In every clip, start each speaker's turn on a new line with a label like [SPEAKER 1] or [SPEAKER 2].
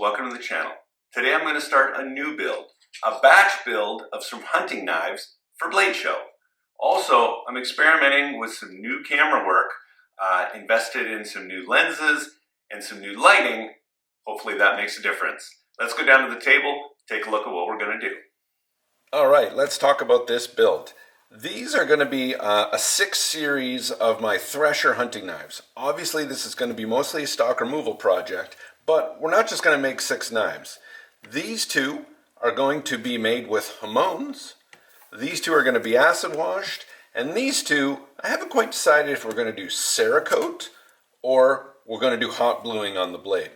[SPEAKER 1] welcome to the channel. Today I'm going to start a new build, a batch build of some hunting knives for Blade Show. Also, I'm experimenting with some new camera work, invested in some new lenses and some new lighting. Hopefully that makes a difference. Let's go down to the table, take a look at what we're going to do. All right, let's talk about this build. These are going to be a 6 series of my Thresher hunting knives. Obviously this is going to be mostly a stock removal project, but we're not just going to make 6 knives. These two are going to be made with Hamons. These two are going to be acid washed. And these two, I haven't quite decided if we're going to do Cerakote or we're going to do hot bluing on the blade.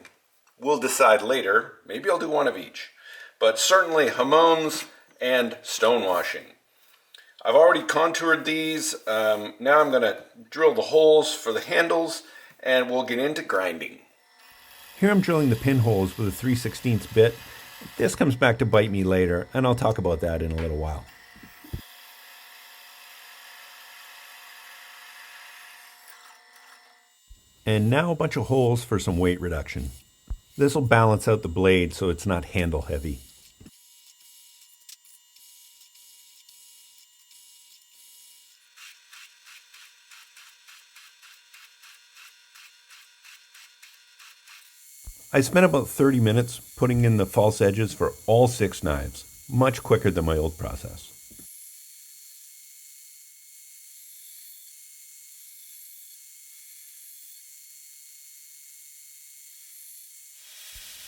[SPEAKER 1] We'll decide later. Maybe I'll do one of each. But certainly Hamons and stonewashing. I've already contoured these. Now I'm going to drill the holes for the handles and we'll get into grinding.
[SPEAKER 2] Here I'm drilling the pinholes with a 3/16 bit. This comes back to bite me later, and I'll talk about that in a little while. And now a bunch of holes for some weight reduction. This will balance out the blade so it's not handle heavy. I spent about 30 minutes putting in the false edges for all 6 knives, much quicker than my old process.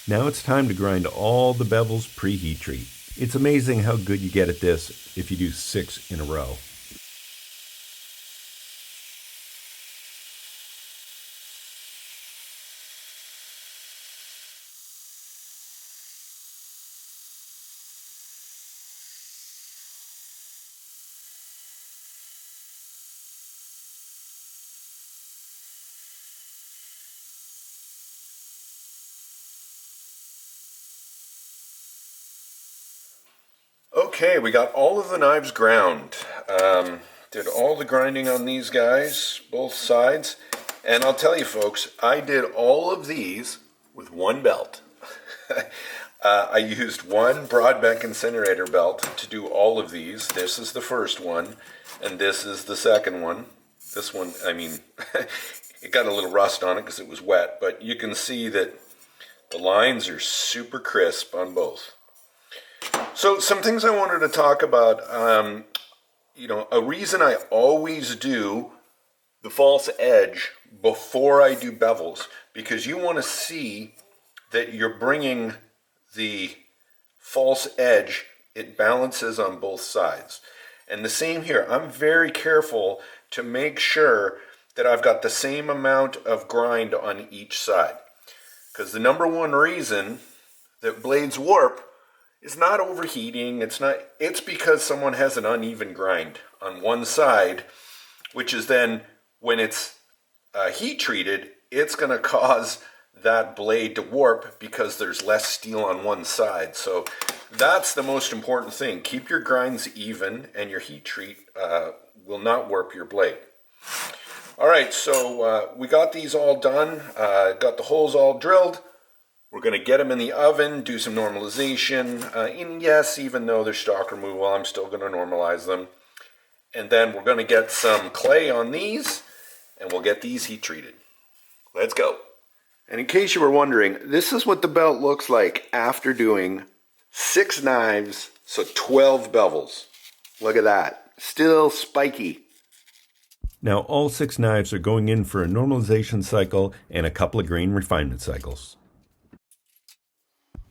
[SPEAKER 2] Now it's time to grind all the bevels pre-heat treat. It's amazing how good you get at this if you do 6 in a row.
[SPEAKER 1] Okay, we got all of the knives ground. Did all the grinding on these guys, both sides. And I'll tell you folks, I did all of these with one belt. I used one Broadbeck incinerator belt to do all of these. This is the first one, and this is the second one. This one, I mean, it got a little rust on it because it was wet, but you can see that the lines are super crisp on both. So some things I wanted to talk about, a reason I always do the false edge before I do bevels, because you want to see that you're bringing the false edge, it balances on both sides. And the same here, I'm very careful to make sure that I've got the same amount of grind on each side. Because the number one reason that blades warp is not overheating, it's because someone has an uneven grind on one side, which is then, when it's heat treated, it's going to cause that blade to warp because there's less steel on one side. So that's the most important thing. Keep your grinds even and your heat treat will not warp your blade. All right, so we got these all done, got the holes all drilled. We're going to get them in the oven, do some normalization. And yes, even though they're stock removal, I'm still going to normalize them. And then we're going to get some clay on these, and we'll get these heat treated. Let's go. And in case you were wondering, this is what the belt looks like after doing 6 knives, so 12 bevels. Look at that. Still spiky.
[SPEAKER 2] Now all 6 knives are going in for a normalization cycle and a couple of grain refinement cycles.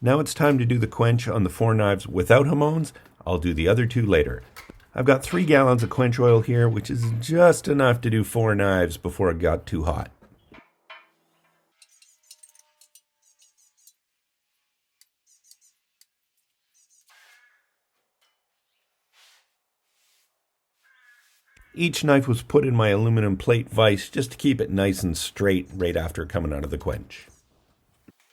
[SPEAKER 2] Now it's time to do the quench on the 4 knives without Hamons. I'll do the other 2 later. I've got 3 gallons of quench oil here, which is just enough to do 4 knives before it got too hot. Each knife was put in my aluminum plate vise just to keep it nice and straight right after coming out of the quench.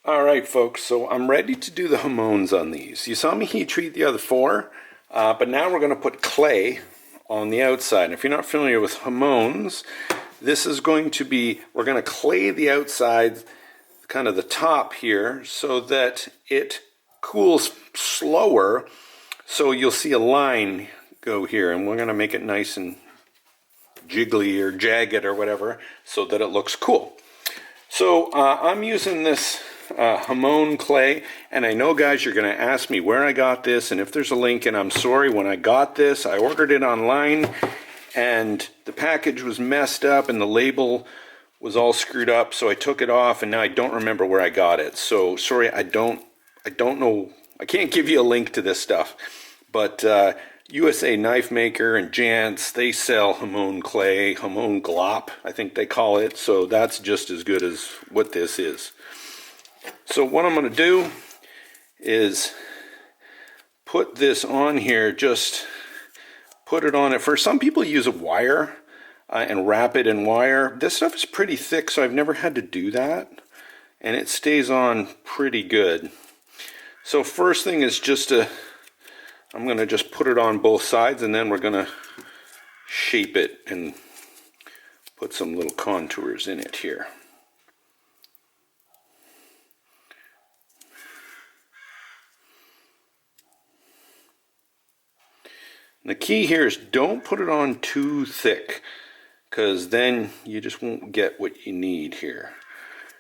[SPEAKER 1] All right, folks, so I'm ready to do the Hamons on these. You saw me heat treat the other 4, but now we're going to put clay on the outside. If you're not familiar with Hamons, this is going to be, we're going to clay the outside kind of the top here so that it cools slower. So you'll see a line go here, and we're going to make it nice and jiggly or jagged or whatever so that it looks cool. So I'm using this Hamon clay, and I know, guys, you're going to ask me where I got this and if there's a link, and I'm sorry. When I got this, I ordered it online and the package was messed up and the label was all screwed up, so I took it off and now I don't remember where I got it. So sorry, I don't know. I can't give you a link to this stuff, but USA Knife Maker and Jantz, they sell Hamon clay, Hamon glop, I think they call it. So that's just as good as what this is. So what I'm going to do is put this on here, just put it on it first. Some people use a wire and wrap it in wire. This stuff is pretty thick, so I've never had to do that, and it stays on pretty good. So first thing is just I'm going to just put it on both sides, and then we're going to shape it and put some little contours in it here. The key here is don't put it on too thick, because then you just won't get what you need here.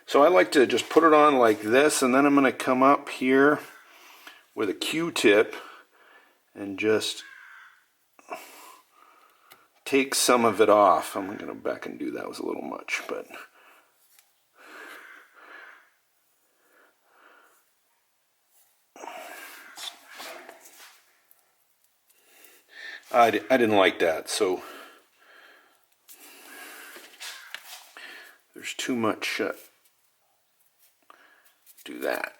[SPEAKER 1] So I like to just put it on like this, and then I'm going to come up here with a Q-tip and just take some of it off. I'm going to go back and do that. It was a little much, but I didn't like that, so there's too much. Do that.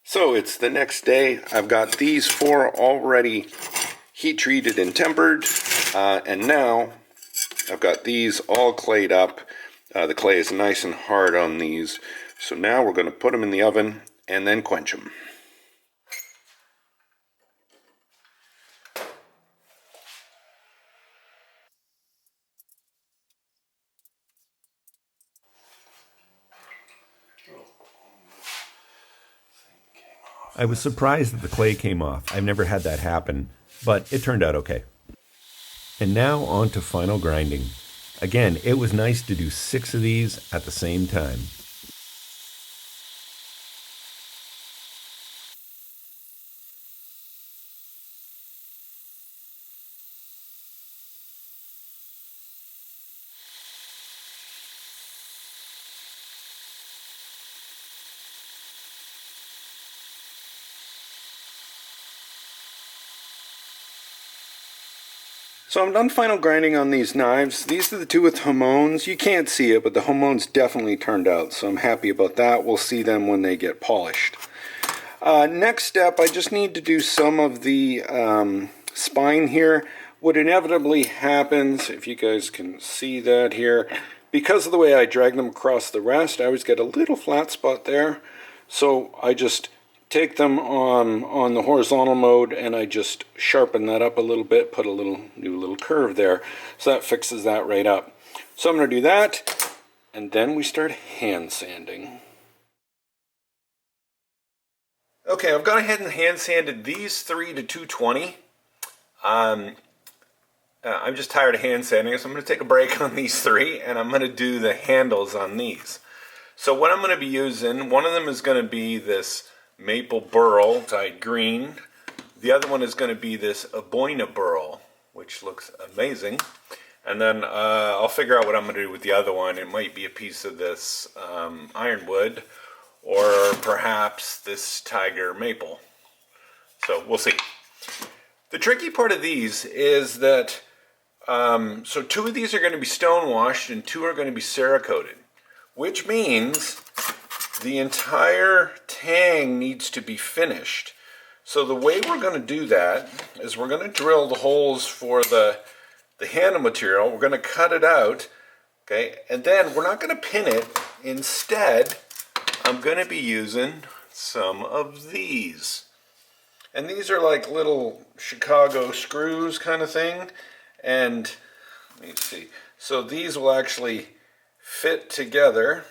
[SPEAKER 1] So it's the next day. I've got these 4 already heat treated and tempered, and now I've got these all clayed up. The clay is nice and hard on these, so now we're going to put them in the oven and then quench them.
[SPEAKER 2] I was surprised that the clay came off. I've never had that happen, but it turned out okay. And now on to final grinding. Again, it was nice to do 6 of these at the same time.
[SPEAKER 1] So I'm done final grinding on these knives. These are the 2 with Hamons. You can't see it, but the Hamons definitely turned out, so I'm happy about that. We'll see them when they get polished. Next step, I just need to do some of the spine here. What inevitably happens, if you guys can see that here, because of the way I drag them across the rest, I always get a little flat spot there. So I just take them on the horizontal mode, and I just sharpen that up a little bit, put a new little curve there, so that fixes that right up. So I'm going to do that, and then we start hand sanding. Okay, I've gone ahead and hand sanded these 3 to 220. I'm just tired of hand sanding, so I'm going to take a break on these 3, and I'm going to do the handles on these. So what I'm going to be using, one of them is going to be this maple burl dyed green. The other one is going to be this aboina burl, which looks amazing. And then I'll figure out what I'm going to do with the other one. It might be a piece of this ironwood, or perhaps this tiger maple. So we'll see. The tricky part of these is that So 2 of these are going to be stonewashed and 2 are going to be Cerakoted, which means the entire tang needs to be finished. So the way we're going to do that is we're going to drill the holes for the handle material. We're going to cut it out, okay, and then we're not going to pin it. Instead, I'm going to be using some of these. And these are like little Chicago screws kind of thing. And let me see. So these will actually fit together.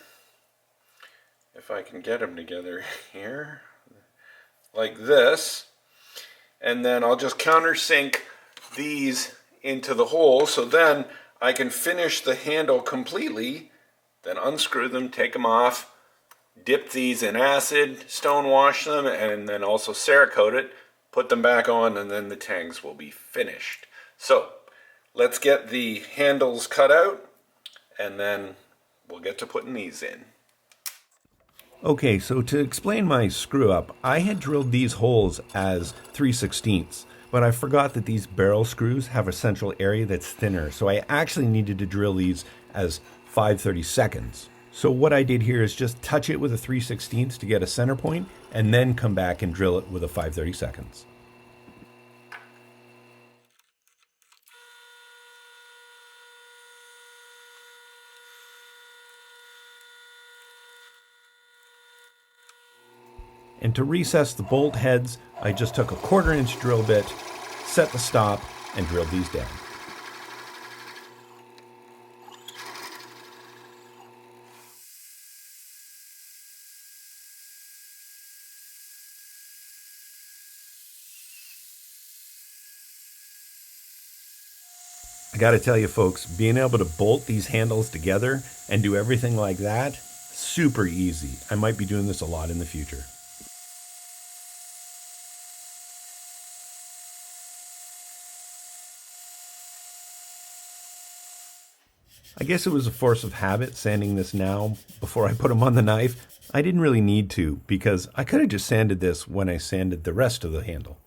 [SPEAKER 1] If I can get them together here. Like this. And then I'll just countersink these into the hole. So then I can finish the handle completely. Then unscrew them, take them off. Dip these in acid, stonewash them, and then also Cerakote it. Put them back on, and then the tangs will be finished. So let's get the handles cut out, and then we'll get to putting these in.
[SPEAKER 2] Okay, so to explain my screw up, I had drilled these holes as 3/16, but I forgot that these barrel screws have a central area that's thinner, so I actually needed to drill these as 5/32. So what I did here is just touch it with a 3/16 to get a center point, and then come back and drill it with a 5/32. And to recess the bolt heads, I just took a 1/4-inch drill bit, set the stop, and drilled these down. I gotta tell you folks, being able to bolt these handles together and do everything like that, super easy. I might be doing this a lot in the future. I guess it was a force of habit sanding this now before I put them on the knife. I didn't really need to because I could have just sanded this when I sanded the rest of the handle.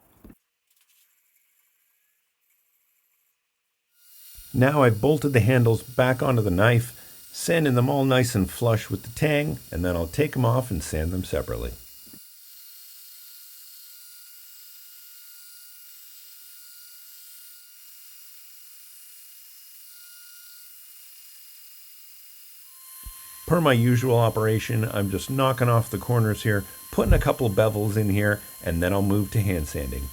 [SPEAKER 2] Now I've bolted the handles back onto the knife, sanding them all nice and flush with the tang, and then I'll take them off and sand them separately. Per my usual operation, I'm just knocking off the corners here, putting a couple of bevels in here, and then I'll move to hand sanding.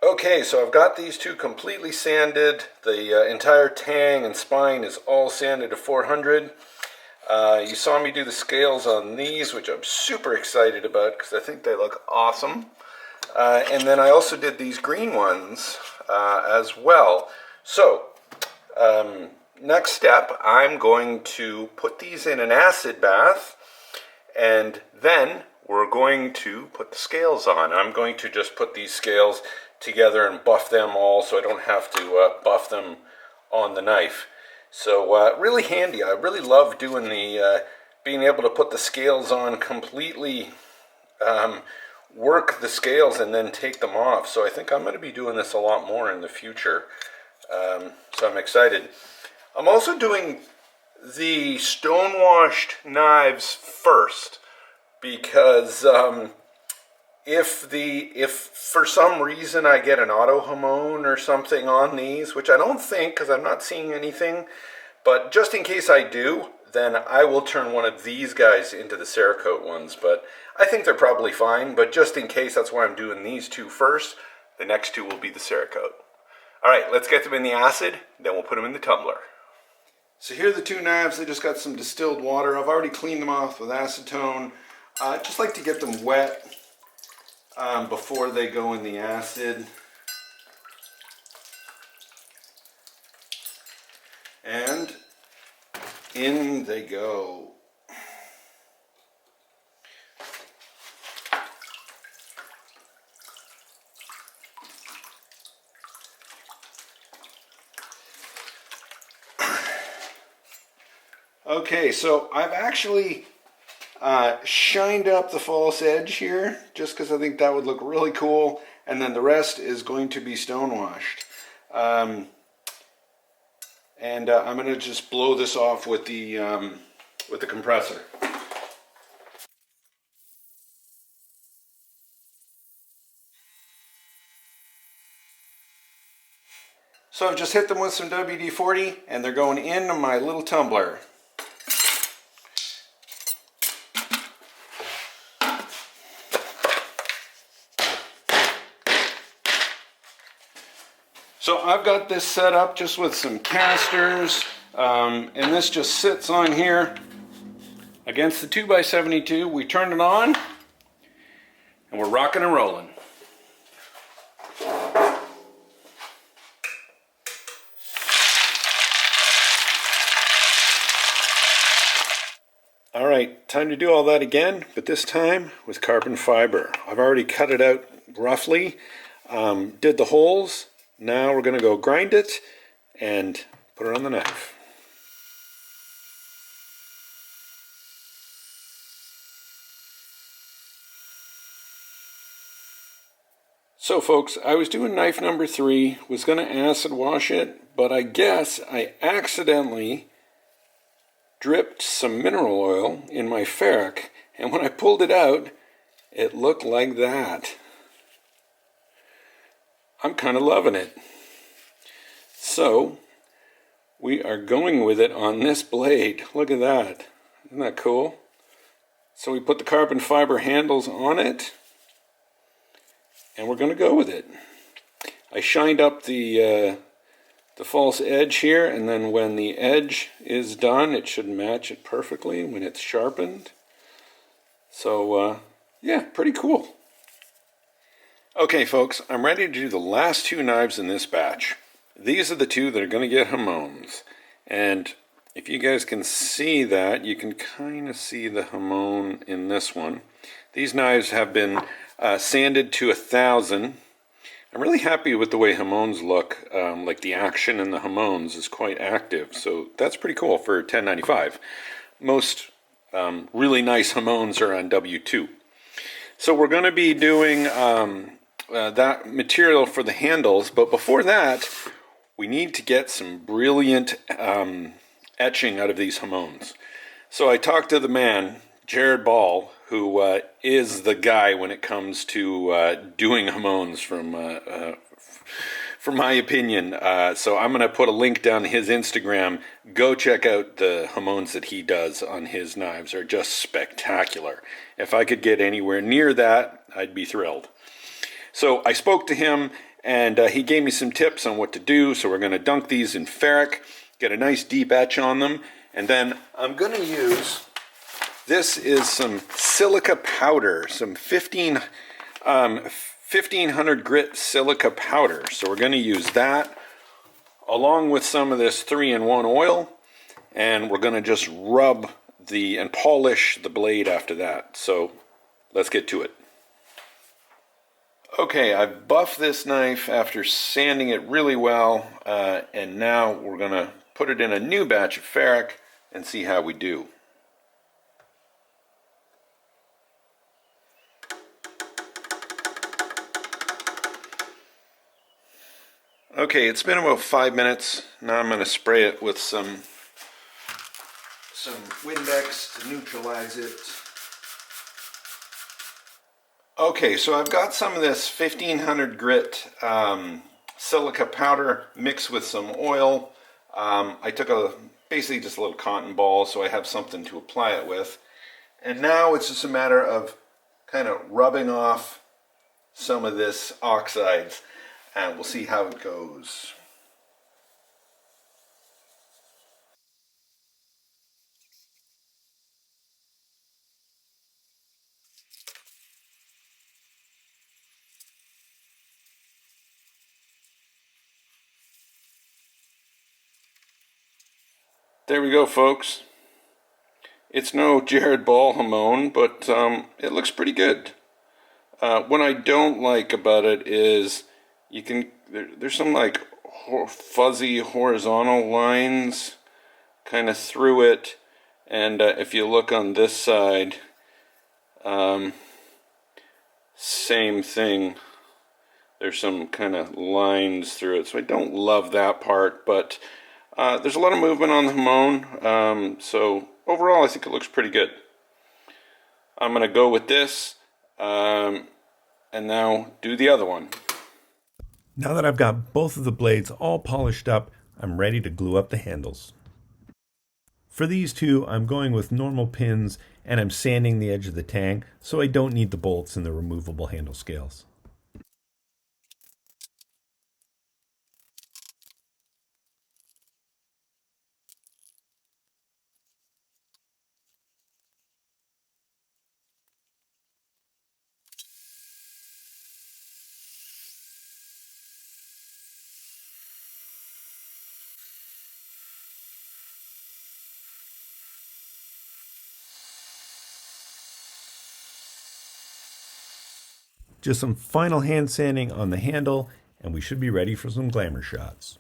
[SPEAKER 1] Okay, so I've got these 2 completely sanded. The entire tang and spine is all sanded to 400. You saw me do the scales on these, which I'm super excited about because I think they look awesome. And then I also did these green ones as well. So, next step, I'm going to put these in an acid bath, and then we're going to put the scales on. I'm going to just put these scales together and buff them all so I don't have to buff them on the knife. So really handy. I really love doing the being able to put the scales on completely, work the scales and then take them off. So I think I'm going to be doing this a lot more in the future. So I'm excited. I'm also doing the stonewashed knives first because if for some reason I get an auto Hamon or something on these, which I don't think because I'm not seeing anything, but just in case I do, then I will turn one of these guys into the Cerakote ones. But I think they're probably fine, but just in case, that's why I'm doing these 2 first. The next 2 will be the Cerakote. All right, let's get them in the acid, then we'll put them in the tumbler. So here are the 2 knives. They just got some distilled water. I've already cleaned them off with acetone. I just like to get them wet before they go in the acid. And in they go. Okay, so I've actually shined up the false edge here just because I think that would look really cool, and then the rest is going to be stonewashed. And I'm going to just blow this off with the compressor. So I've just hit them with some WD-40 and they're going into my little tumbler. So I've got this set up just with some casters, and this just sits on here against the 2x72. We turn it on and we're rocking and rolling. All right, time to do all that again, but this time with carbon fiber. I've already cut it out roughly, did the holes. Now we're going to go grind it and put it on the knife. So folks, I was doing knife number 3, was going to acid wash it, but I guess I accidentally dripped some mineral oil in my ferric, and when I pulled it out, it looked like that. I'm kind of loving it. So, we are going with it on this blade. Look at that. Isn't that cool? So we put the carbon fiber handles on it, and we're going to go with it. I shined up the false edge here, and then when the edge is done, it should match it perfectly when it's sharpened. So, yeah, pretty cool. Okay, folks, I'm ready to do the last 2 knives in this batch. These are the 2 that are going to get Hamons. And if you guys can see that, you can kind of see the Hamon in this one. These knives have been sanded to 1000. I'm really happy with the way Hamons look. Like the action in the Hamons is quite active, so that's pretty cool for $10.95. Most really nice Hamons are on W2. So we're going to be doing that material for the handles, but before that, we need to get some brilliant etching out of these Hamons. So I talked to the man, Jared Ball, who is the guy when it comes to doing Hamons from my opinion. So I'm going to put a link down to his Instagram. Go check out the Hamons that he does on his knives. They're just spectacular. If I could get anywhere near that, I'd be thrilled. So I spoke to him, and he gave me some tips on what to do. So we're going to dunk these in ferric, get a nice deep etch on them, and then I'm going to use, this is some silica powder, some 1500 grit silica powder. So we're going to use that along with some of this 3-in-1 oil, and we're going to just rub and polish the blade after that. So let's get to it. Okay, I buffed this knife after sanding it really well, and now we're going to put it in a new batch of ferric and see how we do. Okay, it's been about 5 minutes. Now I'm going to spray it with some Windex to neutralize it. Okay, so I've got some of this 1500 grit silica powder mixed with some oil. I took basically just a little cotton ball so I have something to apply it with. And now it's just a matter of kind of rubbing off some of this oxides, and we'll see how it goes. There we go, folks. It's no Jared Ball Hamon, but it looks pretty good. What I don't like about it is there's some like fuzzy horizontal lines kind of through it, And if you look on this side, same thing. There's some kind of lines through it, so I don't love that part, but there's a lot of movement on the Hamon, so overall I think it looks pretty good. I'm going to go with this, and now do the other one.
[SPEAKER 2] Now that I've got both of the blades all polished up, I'm ready to glue up the handles. For these two, I'm going with normal pins and I'm sanding the edge of the tang so I don't need the bolts and the removable handle scales. Just some final hand sanding on the handle and we should be ready for some glamour shots.